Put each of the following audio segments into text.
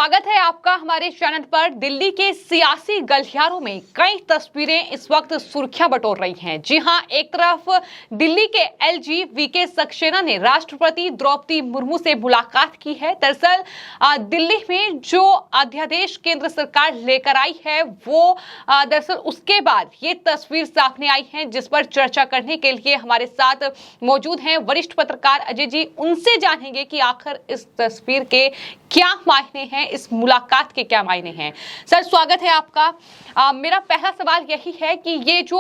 स्वागत है आपका हमारे चैनल पर। दिल्ली के सियासी गलियारों में कई तस्वीरें इस वक्त सुर्खियां बटोर रही हैं। जी हां, एक तरफ दिल्ली के एलजी वीके सक्सेना ने राष्ट्रपति द्रौपदी मुर्मू से मुलाकात की है। दरअसल दिल्ली में जो अध्यादेश केंद्र सरकार लेकर आई है वो दरअसल उसके बाद ये तस्वीर सामने आई है, जिस पर चर्चा करने के लिए हमारे साथ मौजूद हैं वरिष्ठ पत्रकार अजय जी। उनसे जानेंगे कि आखिर इस तस्वीर के क्या मायने हैं, इस मुलाकात के क्या मायने हैं। सर, स्वागत है आपका। मेरा पहला सवाल यही है कि ये जो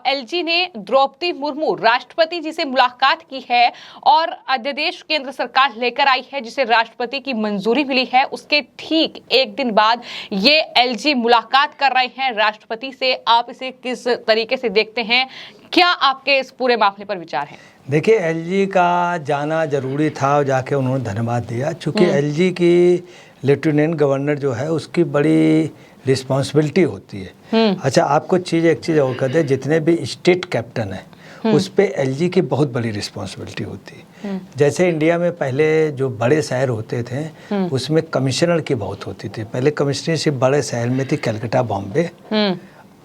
एलजी ने द्रौपदी मुर्मू राष्ट्रपति जी से मुलाकात की है और अध्यादेश केंद्र सरकार लेकर आई है जिसे राष्ट्रपति की मंजूरी मिली है, उसके ठीक एक दिन बाद ये एलजी मुलाकात कर रहे हैं राष्ट्रपति से। आप इसे किस तरीके से देखते हैं? क्या आपके इस पूरे मामले पर विचार है? देखिए, एलजी का जाना जरूरी था और जाके उन्होंने धन्यवाद दिया, क्योंकि एलजी की लेफ्टिनेंट गवर्नर जो है उसकी बड़ी रिस्पॉन्सिबिलिटी होती है। अच्छा, आपको एक चीज़ और कर दे, जितने भी स्टेट कैप्टन है उस पे एलजी की बहुत बड़ी रिस्पॉन्सिबिलिटी होती है। जैसे इंडिया में पहले जो बड़े शहर होते थे उसमें कमिश्नर की बहुत होती थी। पहले कमिश्नरशिप बड़े शहर में थी, कलकत्ता, बॉम्बे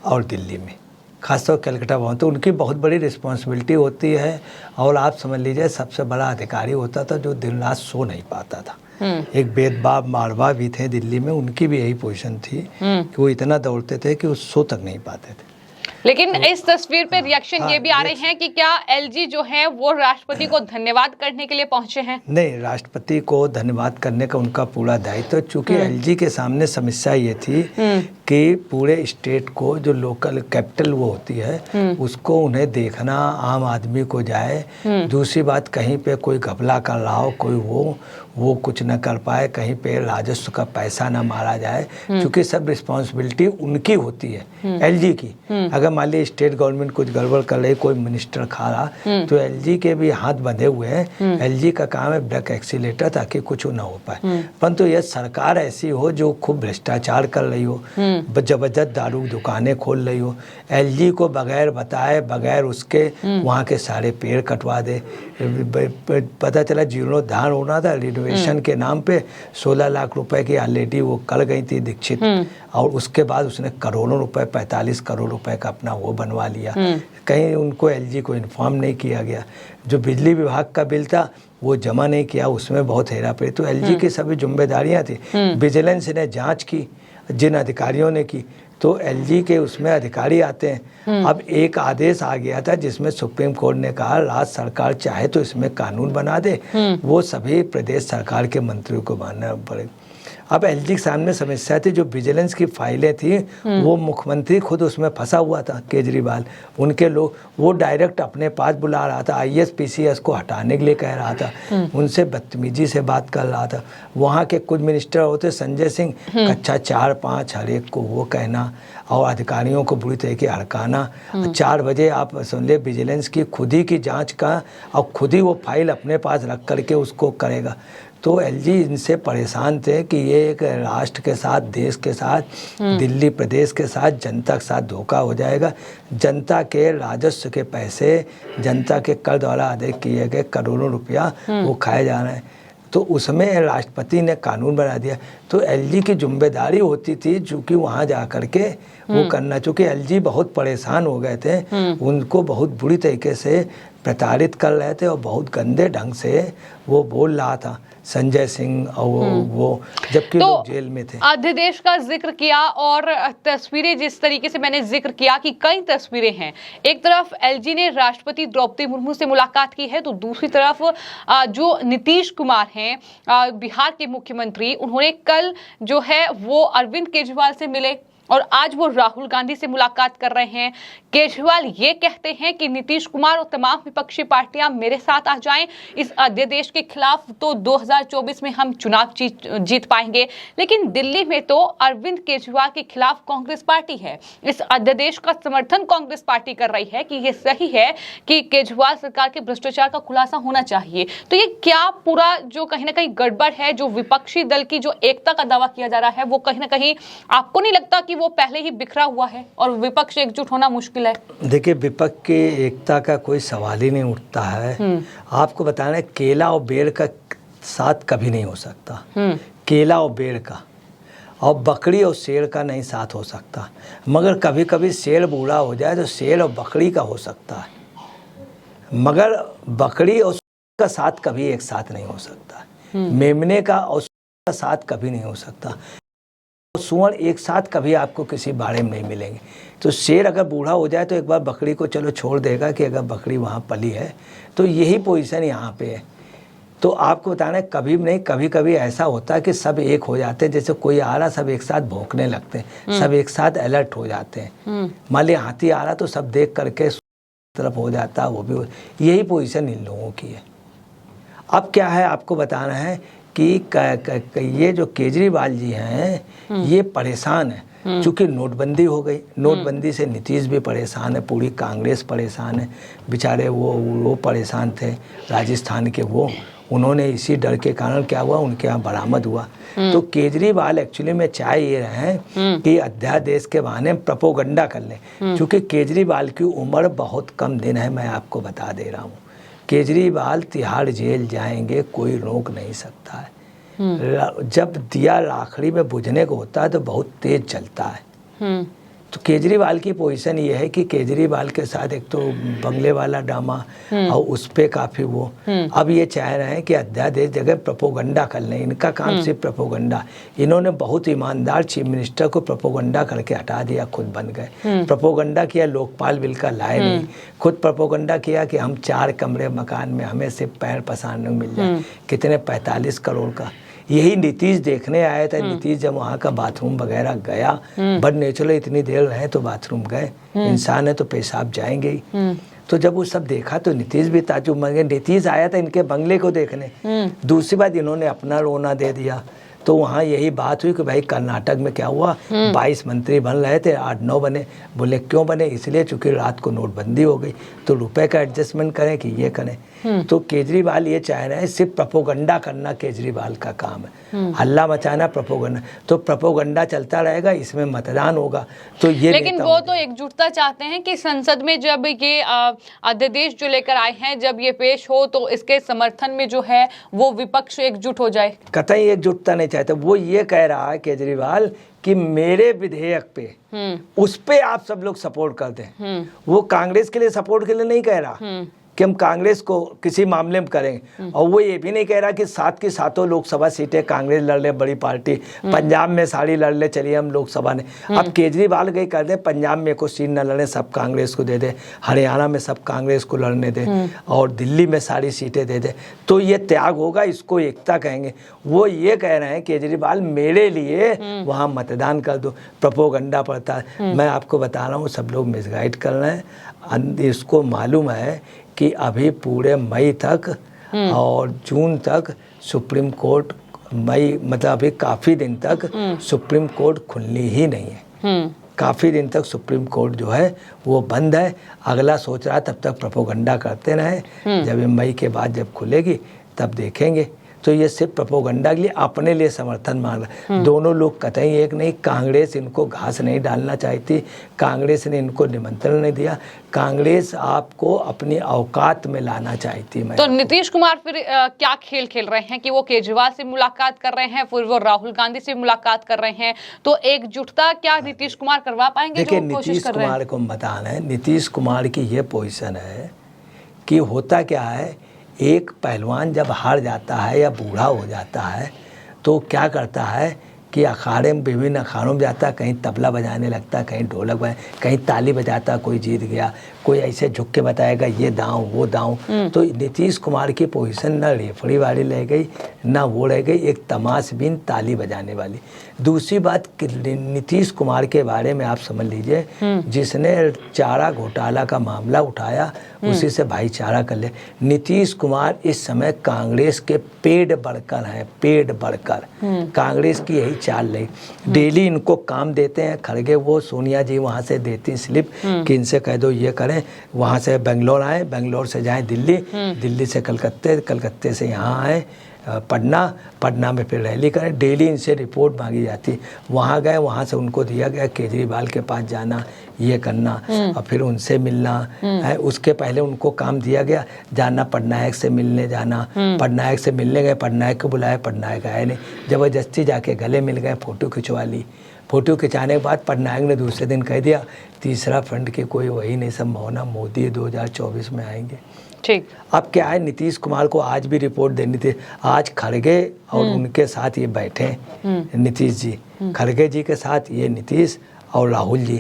और दिल्ली में, खासतौर कलकत्ता बहुत, तो उनकी बहुत बड़ी रिस्पॉन्सिबिलिटी होती है। और आप समझ लीजिए सबसे बड़ा अधिकारी होता था जो दिन रात सो नहीं पाता था। एक बेदबाब मारवा भी थे दिल्ली में, उनकी भी यही पोजीशन थी कि वो इतना दौड़ते थे कि वो सो तक नहीं पाते थे। लेकिन इस तस्वीर पे रिएक्शन ये भी आ रहे हैं कि क्या एलजी जो है वो राष्ट्रपति को धन्यवाद करने के लिए पहुंचे हैं? नहीं, राष्ट्रपति को धन्यवाद करने का उनका पूरा दायित्व, चूंकि एलजी के सामने समस्या ये थी कि पूरे स्टेट को जो लोकल कैपिटल वो होती है उसको उन्हें देखना, आम आदमी को जाए। दूसरी बात, कहीं पे कोई घपला कर रहा हो, कोई वो कुछ न कर पाए, कहीं पे राजस्व का पैसा न मारा जाए, क्योंकि सब रिस्पॉन्सिबिलिटी उनकी होती है एलजी की। अगर मान लीजिए स्टेट गवर्नमेंट कुछ गड़बड़ कर रही, कोई मिनिस्टर खा रहा, तो एलजी के भी हाथ बंधे हुए हैं। एलजी का काम है ब्रेक एक्सीलेटर ताकि कुछ ना हो पाए। परंतु यह सरकार ऐसी हो जो खूब भ्रष्टाचार कर रही हो, जबरदस्त दारू दुकानें खोल रही हो, एलजी को बगैर बताए, बगैर उसके वहाँ के सारे पेड़ कटवा दे। पता चला जीर्णोद्धार होना था, रिनोवेशन के नाम पे 16 लाख रुपए की ऑलरेडी वो कर गई थी दीक्षित, और उसके बाद उसने करोड़ों रुपए, 45 करोड़ रुपए का अपना वो बनवा लिया। कहीं उनको एलजी को इन्फॉर्म नहीं किया गया। जो बिजली विभाग का बिल था वो जमा नहीं किया, उसमें बहुत हेरा फेरी। तो एलजी की सभी जिम्मेदारियां थी। विजिलेंस ने जांच की, जिन अधिकारियों ने की, तो एलजी के उसमें अधिकारी आते हैं। अब एक आदेश आ गया था जिसमें सुप्रीम कोर्ट ने कहा राज्य सरकार चाहे तो इसमें कानून बना दे, वो सभी प्रदेश सरकार के मंत्रियों को मानना पड़ेगा। अब एलजी के सामने समस्या थी, जो विजिलेंस की फाइलें थी वो मुख्यमंत्री खुद उसमें फंसा हुआ था, केजरीवाल, उनके लोग, वो डायरेक्ट अपने पास बुला रहा था। आईएएस पीसीएस को हटाने के लिए कह रहा था, उनसे बदतमीजी से बात कर रहा था। वहाँ के कुछ मिनिस्टर होते, संजय सिंह, कक्षा 4-5 हर एक को वो कहना और अधिकारियों को बुरी तरीके हड़काना। 4 बजे आप सुन ले, विजिलेंस की खुद ही की जांच का, और खुद ही वो फाइल अपने पास रख करके उसको करेगा। तो एलजी इनसे परेशान थे कि ये एक राष्ट्र के साथ, देश के साथ, दिल्ली प्रदेश के साथ, जनता के साथ धोखा हो जाएगा। जनता के राजस्व के पैसे, जनता के कर द्वारा अदा किए गए करोड़ों रुपया वो खाए जा रहे हैं। तो उसमें राष्ट्रपति ने कानून बना दिया। तो एलजी की जिम्मेदारी होती थी चूँकि वहाँ जा कर के वो करना, चूँकि एलजी बहुत परेशान हो गए थे, उनको बहुत बुरी तरीके से प्रताड़ित कर रहे थे और बहुत गंदे ढंग से वो बोल रहा था संजय सिंह, और वो जबकि लोग जेल में थे। अध्यादेश का जिक्र किया और तस्वीरें, जिस तरीके से मैंने जिक्र किया कि कई तस्वीरें हैं, एक तरफ एलजी ने राष्ट्रपति द्रौपदी मुर्मू से मुलाकात की है, तो दूसरी तरफ जो नीतीश कुमार हैं बिहार के मुख्यमंत्री, उन्होंने कल जो है वो अरविंद केजरीवाल से मिले और आज वो राहुल गांधी से मुलाकात कर रहे हैं। केजरीवाल ये कहते हैं कि नीतीश कुमार और तमाम विपक्षी पार्टियां मेरे साथ आ जाएं इस अध्यादेश के खिलाफ, तो 2024 में हम चुनाव जीत पाएंगे। लेकिन दिल्ली में तो अरविंद केजरीवाल के खिलाफ कांग्रेस पार्टी है। इस अध्यादेश का समर्थन कांग्रेस पार्टी कर रही है कि ये सही है कि केजरीवाल सरकार के भ्रष्टाचार का खुलासा होना चाहिए। तो ये क्या पूरा जो कहीं ना कहीं गड़बड़ है, जो विपक्षी दल की जो एकता का दावा किया जा रहा है, वो कहीं ना कहीं आपको नहीं लगता कि वो पहले ही बिखरा हुआ है और विपक्ष एकजुट होना मुश्किल है? देखिए, विपक्ष की एकता का कोई सवाल ही नहीं उठता है। आपको बताना, केला और बेर का साथ कभी नहीं हो सकता। केला और बेर का और बकरी और शेर का नहीं साथ हो सकता, मगर कभी कभी शेर बूढ़ा हो जाए तो शेर और बकरी का हो सकता है, मगर बकरी और का साथ कभी एक साथ नहीं हो सकता। मेमने का और का साथ कभी नहीं हो सकता। सुअर एक साथ कभी आपको किसी बाड़े में नहीं मिलेंगे। तो शेर अगर बूढ़ा हो जाए तो एक बार बकरी को चलो छोड़ देगा कि अगर बकरी वहाँ पली है, तो यही पोजीशन यहाँ पे है। तो आपको बताना कभी नहीं, कभी कभी ऐसा होता है कि सब एक हो जाते हैं, जैसे कोई आ रहा सब एक साथ भौंकने लगते हैं, सब एक साथ अलर्ट हो जाते हैं। मान लिया हाथी आ रहा तो सब देख करके तरफ हो जाता है, वो भी यही पोजीशन इन लोगों की है। अब क्या है आपको बताना है कि ये जो केजरीवाल जी हैं ये परेशान है, चूँकि नोटबंदी हो गई। नोटबंदी से नीतीश भी परेशान है, पूरी कांग्रेस परेशान है। बेचारे वो परेशान थे राजस्थान के, उन्होंने इसी डर के कारण क्या हुआ, उनके यहाँ बरामद हुआ। तो केजरीवाल एक्चुअली में चाह ये रहे हैं कि अध्यादेश के बहाने प्रोपोगंडा कर लें, क्योंकि केजरीवाल की उम्र बहुत कम दिन है। मैं आपको बता दे रहा हूँ, केजरीवाल तिहाड़ जेल जाएंगे, कोई रोक नहीं सकता है। जब दिया राखड़ी में बुझने को होता है तो बहुत तेज चलता है। तो केजरीवाल की पोजीशन ये है कि केजरीवाल के साथ एक तो बंगले वाला ड्रामा और उस पे काफ़ी वो अब ये चाह रहे हैं कि अध्यादेश जगह प्रोपोगंडा कर लें। इनका काम सिर्फ प्रोपोगंडा। इन्होंने बहुत ईमानदार चीफ मिनिस्टर को प्रोपोगंडा करके हटा दिया, खुद बन गए। प्रोपोगंडा किया, लोकपाल बिल का लाए नहीं, खुद प्रोपोगंडा किया कि हम 4 कमरे मकान में हमें सिर्फ पैर पसारने मिल जाए। कितने 45 करोड़ का। यही नीतीश देखने आया था। नीतीश जब वहाँ का बाथरूम वगैरह गया, बट नेचुरली इतनी देर रहे तो बाथरूम गए, इंसान है तो पेशाब जाएंगे ही। तो जब वो सब देखा तो नीतीश भी ताजुब में गए। नीतीश आया था इनके बंगले को देखने। दूसरी बात, इन्होंने अपना रोना दे दिया। तो वहाँ यही बात हुई कि भाई कर्नाटक में क्या हुआ, 22 मंत्री बन रहे थे, 8-9 बने। बोले क्यों बने, इसलिए चूंकि रात को नोटबंदी हो गई तो रुपए का एडजस्टमेंट करें कि ये करें। तो केजरीवाल ये चाह रहे हैं, सिर्फ प्रोपोगंडा करना केजरीवाल का काम है, हल्ला मचाना प्रोपोगंडा। तो प्रोपोगंडा चलता रहेगा, इसमें मतदान होगा तो ये। लेकिन वो तो एकजुटता चाहते हैं कि संसद में जब ये अध्यादेश जो लेकर आए हैं जब ये पेश हो तो इसके समर्थन में जो है वो विपक्ष एकजुट हो जाए। कतई एकजुटता नहीं चाहते। वो ये कह रहा है केजरीवाल कि मेरे विधेयक पे उस पे आप सब लोग सपोर्ट कर दें। वो कांग्रेस के लिए सपोर्ट के लिए नहीं कह रहा कि हम कांग्रेस को किसी मामले में करेंगे, और वो ये भी नहीं कह रहा कि 7 की 7 लोकसभा सीटें कांग्रेस लड़ ले, बड़ी पार्टी पंजाब में सारी लड़ ले, चलिए हम लोकसभा ने। अब केजरीवाल गई कर दे, पंजाब में कोई सीट न लड़े, सब कांग्रेस को दे दे, हरियाणा में सब कांग्रेस को लड़ने दे, और दिल्ली में सारी सीटें दे दे, तो ये त्याग होगा, इसको एकता कहेंगे। वो ये कह रहे हैं केजरीवाल मेरे लिए वहाँ मतदान कर दो, प्रोपोगंडा पड़ता है। मैं आपको बता रहा हूँ, सब लोग मिसगाइड कर रहे हैं। इसको मालूम है कि अभी पूरे मई तक और जून तक सुप्रीम कोर्ट, मई मतलब अभी काफ़ी दिन तक सुप्रीम कोर्ट खुलनी ही नहीं है। काफ़ी दिन तक सुप्रीम कोर्ट जो है वो बंद है। अगला सोच रहा है तब तक प्रोपोगंडा करते रहे, जब मई के बाद जब खुलेगी तब देखेंगे। तो ये सिर्फ प्रोपोगंडा के लिए, अपने लिए समर्थन मांग रहा। दोनों लोग कतई एक नहीं। कांग्रेस इनको घास नहीं डालना चाहती, कांग्रेस ने इनको निमंत्रण नहीं दिया, कांग्रेस आपको अपनी औकात में लाना चाहती। मैं तो नीतीश कुमार फिर क्या खेल खेल रहे हैं कि वो केजरीवाल से मुलाकात कर रहे हैं, फिर वो राहुल गांधी से मुलाकात कर रहे हैं, तो एकजुटता क्या नीतीश कुमार करवा पाएंगे? देखिए, नीतीश कुमार को बताना है, नीतीश कुमार की ये पोजीशन है कि होता क्या है, एक पहलवान जब हार जाता है या बूढ़ा हो जाता है तो क्या करता है कि अखाड़े में, विभिन्न अखाड़ों में जाता है, कहीं तबला बजाने लगता है, कहीं ढोलक बजाए, कहीं ताली बजाता, कोई जीत गया, कोई ऐसे झुक के बताएगा ये दांव वो दांव। तो नीतीश कुमार की पोजीशन ना रेफड़ी वाली रह गई, ना वो रह गई, एक तमाशबीन ताली बजाने वाली। दूसरी बात, नीतीश कुमार के बारे में आप समझ लीजिए, जिसने चारा घोटाला का मामला उठाया उसी से भाईचारा कर ले। नीतीश कुमार इस समय कांग्रेस के पेड़ बढ़कर हैं, पेड़ बढ़कर। कांग्रेस की यही चाल रही, डेली इनको काम देते हैं। खड़गे वो सोनिया जी वहाँ से देती स्लिप कि इनसे कह दो ये करें, वहाँ से बेंगलोर आए, बेंगलोर से जाएं दिल्ली, दिल्ली से कलकत्ते, कलकत्ते से यहाँ आए, पटना में फिर रैली करें, डेली इनसे रिपोर्ट मांगी जाती। वहाँ गए, वहाँ से उनको दिया गया केजरीवाल के पास जाना, ये करना और फिर उनसे मिलना है। उसके पहले उनको काम दिया गया जाना पटनायक से मिलने जाना, पटनायक से मिलने गए, पटनायक को बुलाया, पटनायक आए नहीं, ज़बरदस्ती जाके गले मिल गए, फ़ोटो खिंचवा ली। फ़ोटो खिंचाने के बाद पटनायक ने दूसरे दिन कह दिया तीसरा फ्रंट की कोई वही नहीं संभावना, मोदी 2024 में आएंगे। ठीक। अब क्या है, नीतीश कुमार को आज भी रिपोर्ट देनी थी। आज खड़गे और उनके साथ ये बैठे नीतीश जी, खड़गे जी के साथ ये नीतीश और राहुल जी,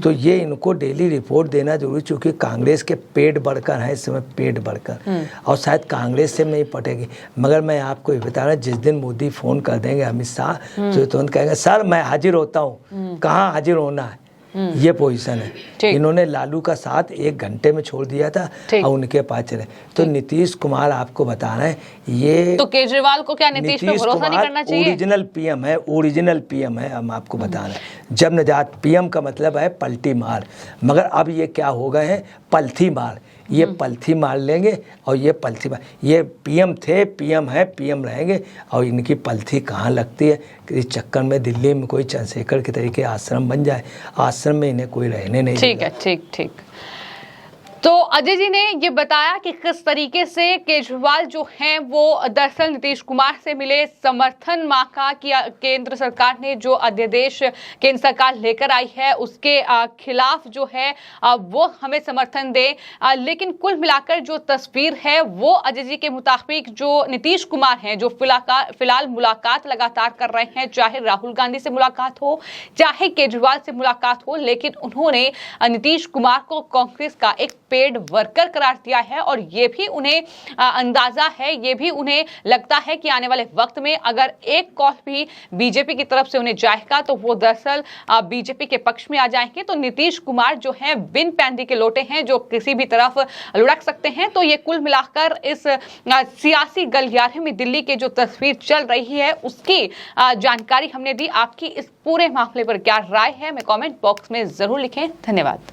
तो ये इनको डेली रिपोर्ट देना जरूरी, चूंकि कांग्रेस के पेट बढ़कर हैं इस समय, पेट बढ़कर, और शायद कांग्रेस से नहीं पटेगी। मगर मैं आपको ये बता रहा, जिस दिन मोदी फोन कर देंगे अमित शाह तो तुरंत कहेंगे सर मैं हाजिर होता हूँ, कहाँ हाजिर होना है, ये पोजीशन है। इन्होंने लालू का साथ 1 घंटे में छोड़ दिया था और उनके पास चले। तो नीतीश कुमार आपको बता रहे हैं, ये तो केजरीवाल को क्या नीतीश पे भरोसा नहीं करना चाहिए? ओरिजिनल पीएम है, ओरिजिनल पीएम है। हम आपको बता रहे हैं, जब नजात पीएम का मतलब है पलटी मार, मगर अब ये क्या हो गए हैं, पलथी मार। ये पलथी मार लेंगे और ये पलथी मार, ये पीएम थे, पीएम है, पीएम रहेंगे, और इनकी पलथी कहाँ लगती है। इस चक्कर में दिल्ली में कोई चंद्रशेखर के तरीके आश्रम बन जाए, आश्रम में इन्हें कोई रहने नहीं। ठीक है, ठीक ठीक। तो अजय जी ने ये बताया कि किस तरीके से केजरीवाल जो हैं वो दरअसल नीतीश कुमार से मिले, समर्थन मांगा कि केंद्र सरकार ने जो अध्यादेश केंद्र सरकार लेकर आई है उसके खिलाफ जो है वो हमें समर्थन दे। लेकिन कुल मिलाकर जो तस्वीर है वो अजय जी के मुताबिक जो नीतीश कुमार हैं जो फिलहाल मुलाकात लगातार कर रहे हैं, चाहे राहुल गांधी से मुलाकात हो चाहे केजरीवाल से मुलाकात हो, लेकिन उन्होंने नीतीश कुमार को कांग्रेस का एक पेड वर्कर करार दिया है। और ये भी उन्हें अंदाजा है, ये भी उन्हें लगता है कि आने वाले वक्त में अगर एक कॉल भी बीजेपी की तरफ से उन्हें जाएगा तो वो दरअसल बीजेपी के पक्ष में आ जाएंगे। तो नीतीश कुमार जो हैं बिन पैंदी के लोटे हैं जो किसी भी तरफ लुढ़क सकते हैं। तो ये कुल मिलाकर इस सियासी गलियारे में दिल्ली की जो तस्वीर चल रही है उसकी जानकारी हमने दी। आपकी इस पूरे मामले पर क्या राय है, मैं कमेंट बॉक्स में जरूर लिखें। धन्यवाद।